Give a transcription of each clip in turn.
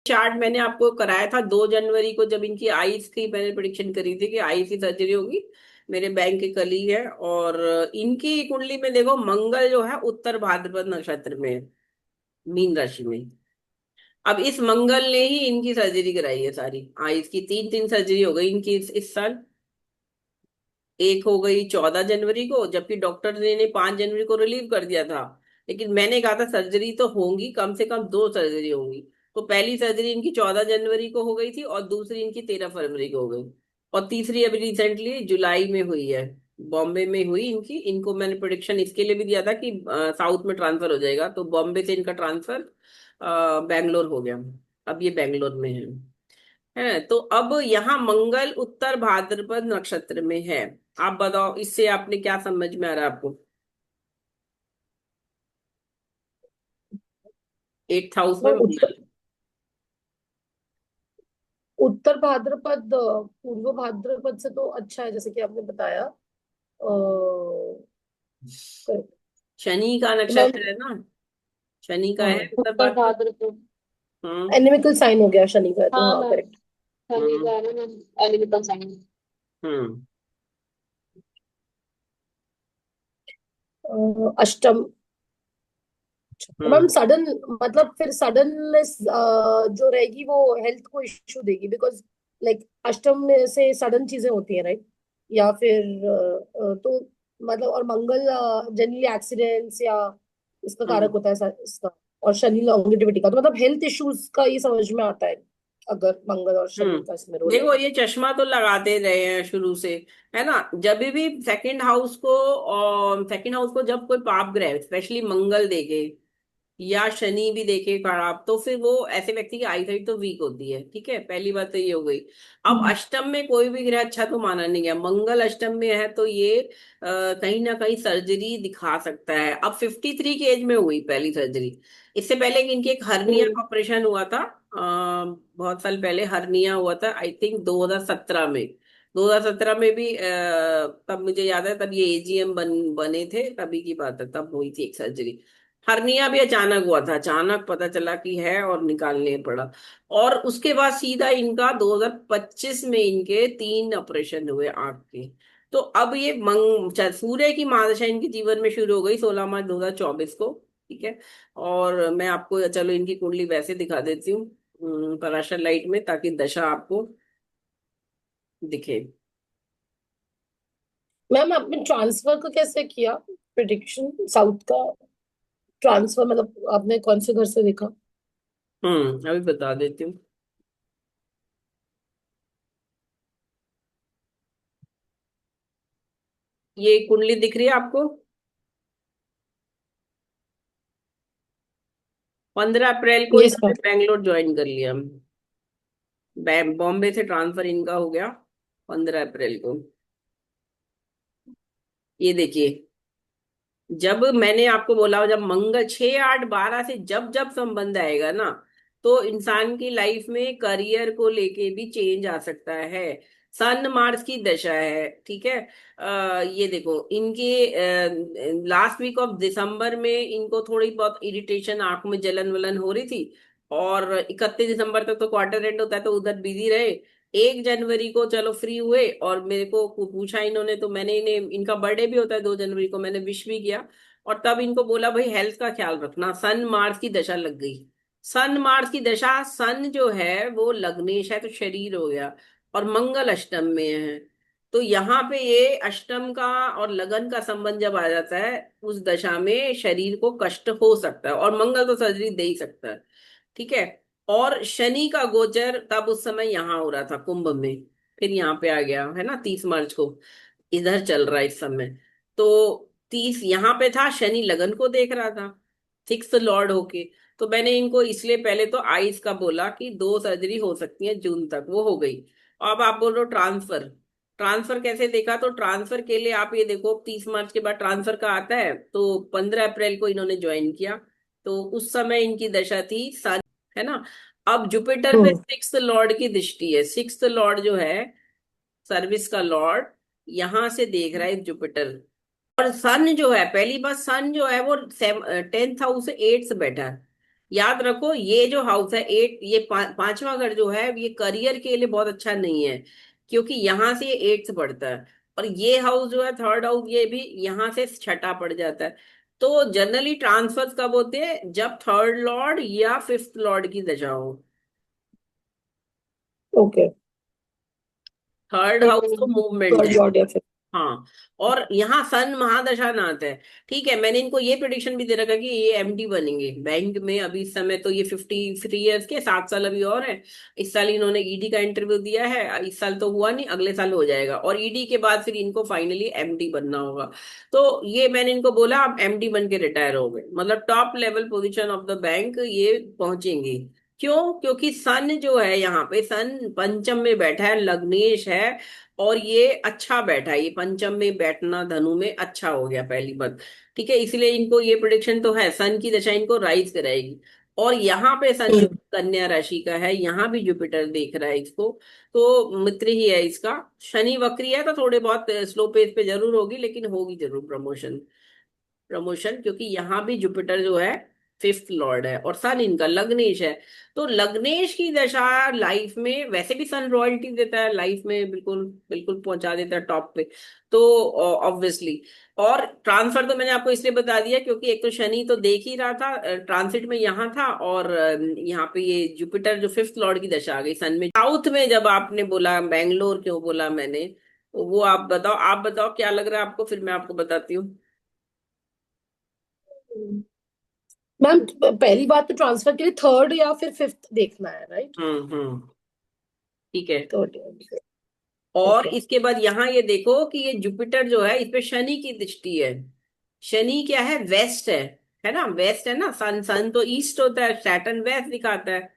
Chart मैंने आपको कराया था 2 जनवरी को, जब इनकी आईज की मैंने प्रिडिक्शन करी थी कि आईज की सर्जरी होगी। मेरे बैंक के कलीग है, और इनकी कुंडली में देखो मंगल जो है उत्तर भाद्रपद नक्षत्र में है, मीन राशि में। अब इस मंगल ने ही इनकी सर्जरी कराई है सारी आईज की। तीन तीन सर्जरी हो गई इनकी इस साल। एक हो गई 14 जनवरी को, जबकि डॉक्टर ने 5 जनवरी को रिलीव कर दिया था। लेकिन मैंने कहा था सर्जरी तो होंगी, कम से कम 2 सर्जरी होंगी। तो पहली सर्जरी इनकी 14 जनवरी को हो गई थी, और दूसरी इनकी 13 फरवरी को हो गई। और तीसरी अभी रिसेंटली जुलाई में हुई है, बॉम्बे में हुई इनकी। इनको मैंने प्रोडिक्शन इसके लिए भी दिया था कि साउथ में ट्रांसफर हो जाएगा, तो बॉम्बे से इनका ट्रांसफर बैंगलोर हो गया। अब ये बैंगलोर में है। तो अब यहाँ मंगल उत्तर भाद्रपद नक्षत्र में है। आप बताओ इससे आपने क्या समझ में आ रहा है आपको? 8th हाउस में और मंगल। उत्तर भाद्रपद पूर्व भाद्रपद से तो अच्छा है, जैसे कि आपने बताया। करेक्ट। शनि का तो मैम, नक्षत्र है ना, शनि का हाँ, है उत्तर उत्तर भाद्रपद। भाद्रपद हम्म। एनिमिकल साइन हो गया शनि का, तो हाँ हाँ मैम। करेक्ट। शनि का है ना मैम, एलिमेंटल साइन। हम्म। अष्टम। तो मैम हम्म। सडन, मतलब फिर सडननेस जो रहेगी वो हेल्थ को इश्यू देगी, बिकॉज लाइक अष्टम में से सडन चीजें होती है, राइट? या फिर तो मतलब, और मंगल जनरली एक्सीडेंट्स या इसका कारक हम्म। होता है इसका। और शनि लॉन्गेटिविटी का, तो मतलब हेल्थ इश्यूज का ये समझ में आता है अगर मंगल और शनि का इसमें रोल है। देखो ये चश्मा तो लगाते रहे हैं शुरू से, है ना। जब भी सेकंड हाउस को जब कोई पाप ग्रह स्पेशली मंगल देखे या शनि भी देखे खराब, तो फिर वो ऐसे व्यक्ति की आईसाइट तो वीक होती है। ठीक है, पहली बात तो ये हो गई। अब हम्म। अष्टम में कोई भी ग्रह अच्छा तो माना नहीं गया, मंगल अष्टम में है, तो ये कहीं ना कहीं सर्जरी दिखा सकता है। अब 53 की एज में हुई पहली सर्जरी। इससे पहले कि इनकी एक हर्निया हम्म। का ऑपरेशन हुआ था, बहुत साल पहले हर्निया हुआ था, आई थिंक 2017 में। 2017 में भी तब मुझे याद है, तब ये एजीएम बने थे, तभी की बात है, तब हुई थी एक सर्जरी। हर्निया भी अचानक हुआ था, अचानक पता चला कि है और निकालने पड़ा। और उसके बाद सीधा इनका 2025 में इनके 3 ऑपरेशन हुए आंख के। तो अब ये सूर्य की महादशा इनके जीवन में शुरू हो गई 16 मार्च 2024 को। ठीक है। और मैं आपको चलो इनकी कुंडली वैसे दिखा देती हूँ, पराशर लाइट में, ताकि दशा आपको दिखे। मैम आपने ट्रांसफर का कैसे किया, प्रिडिक्शन साउथ का? ट्रांसफर मतलब आपने कौन से घर से देखा? अभी बता देती हूँ। ये कुंडली दिख रही है आपको? 15 अप्रैल को यस इन्होंने मैम। बैंगलोर ज्वाइन कर लिया। बॉम्बे से ट्रांसफर इनका हो गया 15 अप्रैल को। ये देखिए, जब मैंने आपको बोला, जब मंगल 6 8 12 से जब जब संबंध आएगा ना, तो इंसान की लाइफ में करियर को लेके भी चेंज आ सकता है। सन मार्स की दशा है। ठीक है। ये देखो इनके लास्ट वीक ऑफ दिसंबर में इनको थोड़ी बहुत इरिटेशन, आंख में जलन वलन हो रही थी। और 31 दिसंबर तक तो क्वार्टर एंड होता है, तो उधर बिजी रहे। 1 जनवरी को चलो फ्री हुए, और मेरे को पूछा इन्होंने, तो मैंने इन्हें, इनका बर्थडे भी होता है 2 जनवरी को, मैंने विश भी किया। और तब इनको बोला भाई हेल्थ का ख्याल रखना। सन मार्स की दशा लग गई। सन मार्स की दशा, सन जो है वो लग्नेश है, तो शरीर हो गया। और मंगल अष्टम में है। तो यहाँ पे ये अष्टम का और लगन का संबंध जब आ जाता है, उस दशा में शरीर को कष्ट हो सकता है, और मंगल तो सर्जरी दे ही सकता है। ठीक है। और शनि का गोचर तब उस समय यहाँ हो रहा था कुंभ में, फिर यहाँ पे आ गया है ना 30 मार्च को। इधर चल रहा है इस समय। तो 30 यहाँ पे था, शनि लगन को देख रहा था, 6th लॉर्ड होके। तो मैंने इनको इसलिए पहले तो आइस का बोला कि 2 सर्जरी हो सकती है जून तक, वो हो गई। अब आप बोल रहे हो ट्रांसफर। ट्रांसफर कैसे देखा? तो ट्रांसफर के लिए आप ये देखो, 30 मार्च के बाद ट्रांसफर का आता है, तो 15 अप्रैल को इन्होंने ज्वाइन किया। तो उस समय इनकी दशा थी, है ना। अब जुपिटर पे हम्म। 6th लॉर्ड की दृष्टि है। 6th लॉर्ड जो है सर्विस का लॉर्ड, यहां से देख रहा है जुपिटर। और सन जो है, पहली बात सन जो है वो 10th हाउस से 8th से बैठा है। याद रखो ये जो हाउस है एट, ये पांचवा घर जो है ये करियर के लिए बहुत अच्छा नहीं है, क्योंकि यहाँ से ये एट्थ पड़ता है। और ये हाउस जो है थर्ड हाउस, ये भी यहाँ से छठा पड़ जाता है। तो जनरली ट्रांसफर कब होते हैं, जब थर्ड लॉर्ड या फिफ्थ लॉर्ड की दशा हो। ओके। थर्ड हाउस तो मूवमेंट है। थर्ड लॉर्ड या फिर। हाँ। और यहाँ सन महादशा ना आता है। ठीक है, मैंने इनको ये प्रिडिक्शन भी दे रखा कि ये एमडी बनेंगे बैंक में। अभी इस समय तो ये 53 ईयर्स के, 7 साल अभी और है। इस साल इन्होंने ईडी का इंटरव्यू दिया है, इस साल तो हुआ नहीं, अगले साल हो जाएगा, और ईडी के बाद फिर इनको फाइनली एमडी बनना होगा। तो ये मैंने इनको बोला आप एमडी बन के रिटायर हो गए, मतलब top level position of the bank ये पहुंचेंगे। क्यों? क्योंकि सन जो है यहाँ पे, सन पंचम में बैठा है, लग्नेश है। और ये अच्छा बैठा है, ये पंचम में बैठना धनु में अच्छा हो गया पहली बात। ठीक है, इसलिए इनको ये प्रिडिक्शन तो है, सन की दशा इनको राइज कराएगी। और यहाँ पे सन जो कन्या राशि का है, यहाँ भी जुपिटर देख रहा है इसको। तो मित्र ही है इसका। शनि वक्री है तो थोड़े बहुत स्लो पेस पे जरूर होगी, लेकिन होगी जरूर प्रमोशन। प्रमोशन, क्योंकि यहाँ भी जुपिटर जो है फिफ्थ लॉर्ड है, और सन इनका लग्नेश है। तो लग्नेश की दशा लाइफ में, वैसे भी सन रॉयल्टी देता है लाइफ में, बिल्कुल बिल्कुल पहुंचा देता है टॉप पे। तो ऑब्वियसली। और ट्रांसफर तो मैंने आपको इसलिए बता दिया क्योंकि एक तो शनि तो देख ही रहा था, ट्रांसिट में यहाँ था, और यहाँ पे ये जुपिटर जो फिफ्थ लॉर्ड की दशा आ गई सन में। साउथ में जब आपने बोला बैंगलोर क्यों बोला मैंने, तो वो आप बताओ, आप बताओ क्या लग रहा है आपको, फिर मैं आपको बताती हूँ। मैम, पहली बात तो ट्रांसफर के लिए थर्ड या फिर फिफ्थ देखना है, राइट? हम्म। ठीक है। थर्ड। और ओके। इसके बाद यहाँ ये देखो कि ये जुपिटर जो है इस पे शनि की दृष्टि है। शनि क्या है, वेस्ट है ना, वेस्ट है ना, सन सन तो ईस्ट होता है, सैटर्न वेस्ट दिखाता है।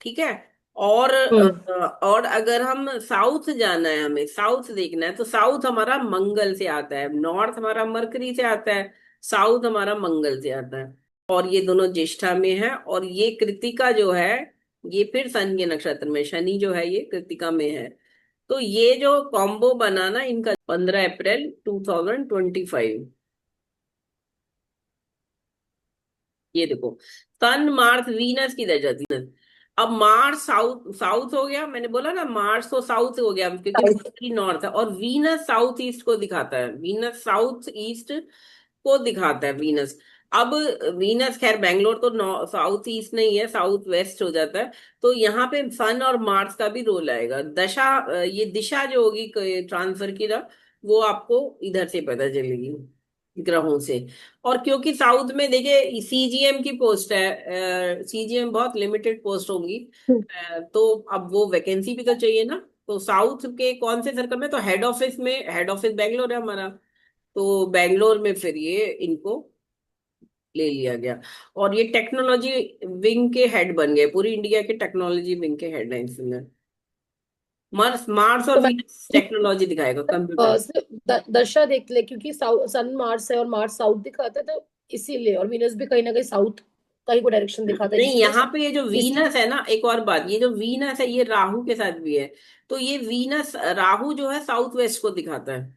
ठीक है। और हम्म। और अगर हम साउथ जाना है, हमें साउथ देखना है, तो साउथ हमारा मंगल से आता है, नॉर्थ हमारा मरकरी से आता है, साउथ हमारा मंगल से आता है। और ये दोनों ज्येष्ठा में है, और ये कृतिका जो है ये फिर सन के नक्षत्र में, शनि जो है ये कृतिका में है। तो ये जो कॉम्बो बना ना इनका, 15 अप्रैल 2025। ये देखो, सन मार्स वीनस की दशा थी। अब मार्स साउथ साउथ हो गया, मैंने बोला ना मार्स तो साउथ हो गया क्योंकि मर्करी नॉर्थ है, और वीनस साउथ ईस्ट को दिखाता है, वीनस साउथ ईस्ट को दिखाता है वीनस। अब वीनस खैर बैंगलोर तो साउथ ईस्ट नहीं है, साउथ वेस्ट हो जाता है। तो यहाँ पे सन और मार्स का भी रोल आएगा। दशा ये दिशा जो होगी ट्रांसफर की ना, वो आपको इधर से पता चलेगी, ग्रहों से। और क्योंकि साउथ में देखिए सीजीएम की पोस्ट है, सीजीएम बहुत लिमिटेड पोस्ट होंगी। तो अब वो वैकेंसी भी तो चाहिए ना। तो साउथ के कौन से सर्कल में, तो हेड ऑफिस में, हेड ऑफिस बैंगलोर है हमारा। तो बैंगलोर में फिर ये इनको ले लिया गया। और ये टेक्नोलॉजी विंग के हेड बन गए, पूरी इंडिया के टेक्नोलॉजी विंग के हेड हैं इसमें। मार्स मार्स और तो मैं वीनस टेक्नोलॉजी दिखाएगा, कंप्यूटर। सिर्फ दशा देख ले, क्योंकि सन मार्स है और मार्स साउथ दिखाता है, तो इसीलिए, और वीनस भी कहीं ना कहीं साउथ का ही को डायरेक्शन दिखाता है, नहीं, जिसकी वजह यहाँ से पे ये जो इस। वीनस है ना, एक और बात, ये जो वीनस है ये राहु के साथ भी है। तो ये वीनस राहु जो है साउथ वेस्ट को दिखाता है।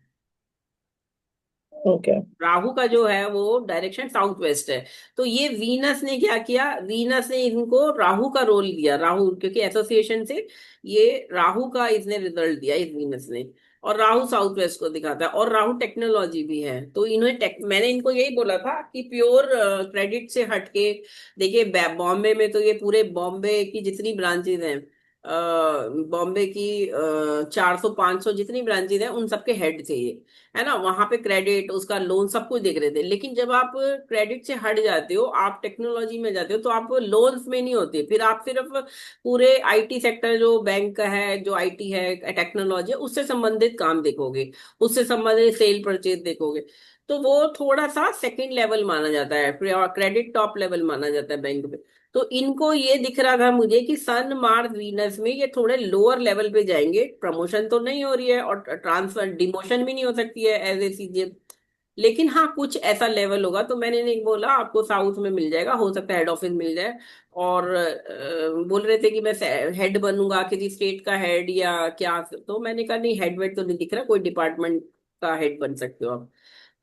ओके। राहु का जो है वो डायरेक्शन साउथ वेस्ट है। तो ये वीनस ने क्या किया, वीनस ने इनको राहु का रोल दिया, राहु क्योंकि एसोसिएशन से ये राहु का इसने रिजल्ट दिया इस वीनस ने। और राहु साउथ वेस्ट को दिखाता है, और राहु टेक्नोलॉजी भी है। तो इन्होंने मैंने इनको यही बोला था कि प्योर क्रेडिट से हटके देखिए, बॉम्बे में तो ये पूरे बॉम्बे की जितनी ब्रांचेज हैं, बॉम्बे की 400 500 जितनी ब्रांचेज हैं उन सबके हेड थे ये, है ना। वहां पे क्रेडिट, उसका लोन, सब कुछ देख रहे थे। लेकिन जब आप क्रेडिट से हट जाते हो, आप टेक्नोलॉजी में जाते हो, तो आप लोन्स में नहीं होते, फिर आप सिर्फ पूरे आईटी सेक्टर जो बैंक का है, जो आईटी है, टेक्नोलॉजी है, उससे संबंधित काम देखोगे, उससे संबंधित सेल परचेज देखोगे। तो वो थोड़ा सा सेकंड लेवल माना जाता है, क्रेडिट टॉप लेवल माना जाता है बैंक में। तो इनको ये दिख रहा था मुझे कि सन मार्स वीनस में ये थोड़े लोअर लेवल पे जाएंगे, प्रमोशन तो नहीं हो रही है और ट्रांसफर डिमोशन भी नहीं हो सकती है एज ए सीजीएम। लेकिन हाँ कुछ ऐसा लेवल होगा, तो मैंने नहीं बोला आपको साउथ में मिल जाएगा, हो सकता है हेड ऑफिस मिल जाए। और बोल रहे थे कि मैं हेड बनूंगा किसी स्टेट का हेड या क्या, तो मैंने कहा नहीं, हेड वेड तो नहीं दिख रहा, कोई डिपार्टमेंट का हेड बन सकते हो आप।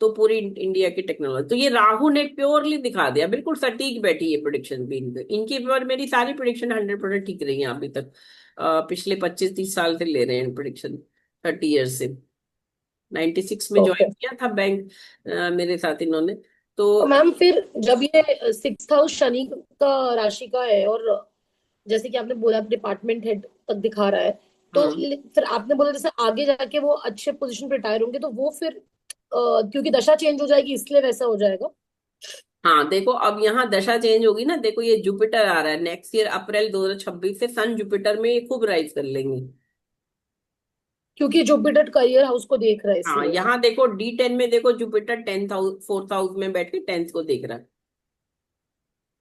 तो पूरी इंडिया की टेक्नोलॉजी, तो ये राहु ने प्योरली दिखा दिया, बिल्कुल सटीक बैठी है प्रोडिक्शन भी इनकी पर मेरी सारी प्रोडिक्शन 100% ठीक रही है अभी तक। पिछले 25-30 साल से ले रहे हैं प्रोडिक्शन, 30 ईयर्स से। 96 में ओके। ज्वाइन किया था बैंक मेरे साथ इन्होंने। तो तो मैम फिर जब ये सिक्स हाउस शनि का राशि का है, और जैसे कि आपने बोला डिपार्टमेंट हेड तक दिखा रहा है, तो हम्म। फिर आपने बोला जैसे आगे जाके वो अच्छे पोजीशन पे रिटायर होंगे, तो वो फिर क्योंकि दशा चेंज हो जाएगी इसलिए वैसा हो जाएगा। हाँ देखो, अब यहाँ दशा चेंज होगी ना, देखो ये जुपिटर आ रहा है नेक्स्ट ईयर अप्रैल 2026 से, सन जुपिटर में ये खूब राइज कर लेंगे। क्योंकि जुपिटर करियर हाउस को देख रहा है हाँ इसलिए। यहाँ देखो D10 में देखो, Jupiter 10th house 4th house में बैठ के 10th को देख रहा है।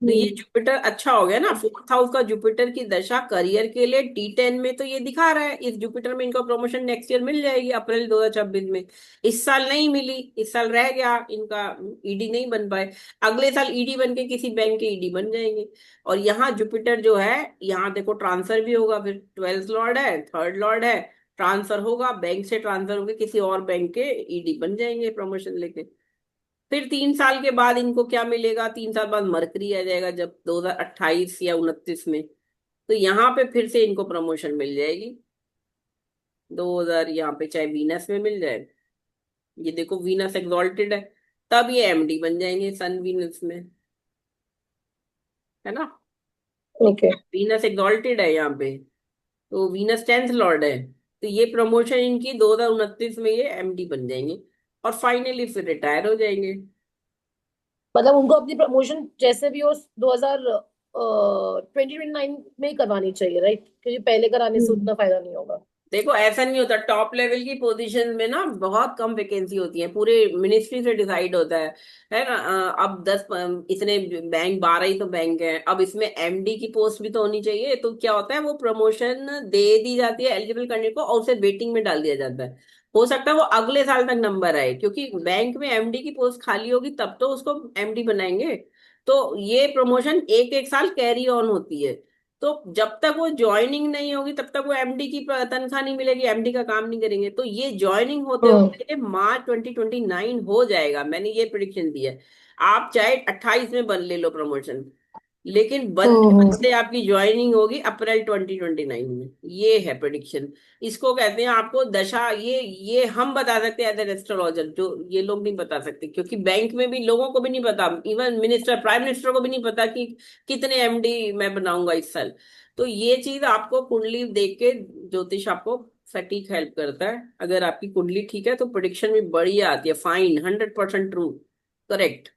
तो ये हम्म। जुपिटर अच्छा हो गया ना, 4th हाउस का जुपिटर की दशा करियर के लिए D10 में, तो ये दिखा रहा है इस जुपिटर में इनको प्रमोशन नेक्स्ट ईयर मिल जाएगी अप्रैल 2026 में। इस साल नहीं मिली, इस साल रह गया इनका, ईडी नहीं बन पाए। अगले साल ईडी बन के किसी बैंक के ईडी बन जाएंगे। और यहाँ जुपिटर जो है, यहाँ देखो ट्रांसफर भी होगा, फिर 12th लॉर्ड है, 3rd लॉर्ड है, ट्रांसफर होगा बैंक से, ट्रांसफर होकर किसी और बैंक के ईडी बन जाएंगे प्रमोशन लेके। फिर 3 साल के बाद इनको क्या मिलेगा, 3 साल बाद मरकरी आ जाएगा जब 2028 या 29 में, तो यहाँ पे फिर से इनको प्रमोशन मिल जाएगी। 2000 यहाँ पे चाहे वीनस में मिल जाए, ये देखो वीनस एग्जॉल्टेड है, तब ये एमडी बन जाएंगे सन वीनस में, है ना। ओके। वीनस एग्जॉल्टेड है यहाँ पे, तो वीनस 10th लॉर्ड है, तो ये प्रमोशन इनकी 2029 में ये एमडी बन जाएंगे, और फाइनली फिर रिटायर हो जाएंगे। मतलब उनको अपनी प्रमोशन जैसे भी हो 2029 में ही करवानी चाहिए, राइट? क्योंकि पहले कराने से उतना फायदा नहीं होगा। देखो ऐसा नहीं होता, टॉप लेवल की पोजीशन में ना बहुत कम वैकेंसी होती है, पूरे मिनिस्ट्री से डिसाइड होता है ना। अब 10 इतने बैंक, 12 ही तो बैंक है, अब इसमें एमडी की पोस्ट भी तो होनी चाहिए, तो क्या होता है वो प्रमोशन दे दी जाती है एलिजिबल कैंडिडेट को, और उसे वेटिंग में डाल दिया जाता है। हो सकता है वो अगले साल तक नंबर आए, क्योंकि बैंक में एमडी की पोस्ट खाली होगी तब तो उसको एमडी बनाएंगे। तो ये प्रमोशन एक एक साल कैरी ऑन होती है। तो जब तक वो ज्वाइनिंग नहीं होगी तब तक वो एमडी की तनख्वाह नहीं मिलेगी, एमडी का काम नहीं करेंगे, तो ये ज्वाइनिंग होते हम्म। होते मार्च 2029 हो जाएगा, मैंने ये प्रिडिक्शन दी है। आप चाहे 28 में बन ले लो प्रमोशन, लेकिन बनते हम्म। बनते आपकी ज्वाइनिंग होगी अप्रैल 2029 में, ये है प्रिडिक्शन। इसको कहते हैं आपको दशा, ये हम बता सकते हैं एज एन एस्ट्रोलॉजर, जो ये लोग नहीं बता सकते, क्योंकि बैंक में भी लोगों को भी नहीं पता, इवन मिनिस्टर प्राइम मिनिस्टर को भी नहीं पता कि कितने एमडी मैं बनाऊंगा इस साल। तो ये चीज आपको कुंडली देख के ज्योतिष आपको सटीक हेल्प करता है, अगर आपकी कुंडली ठीक है तो प्रिडिक्शन भी बढ़िया आती है, फाइन, 100% ट्रू, करेक्ट।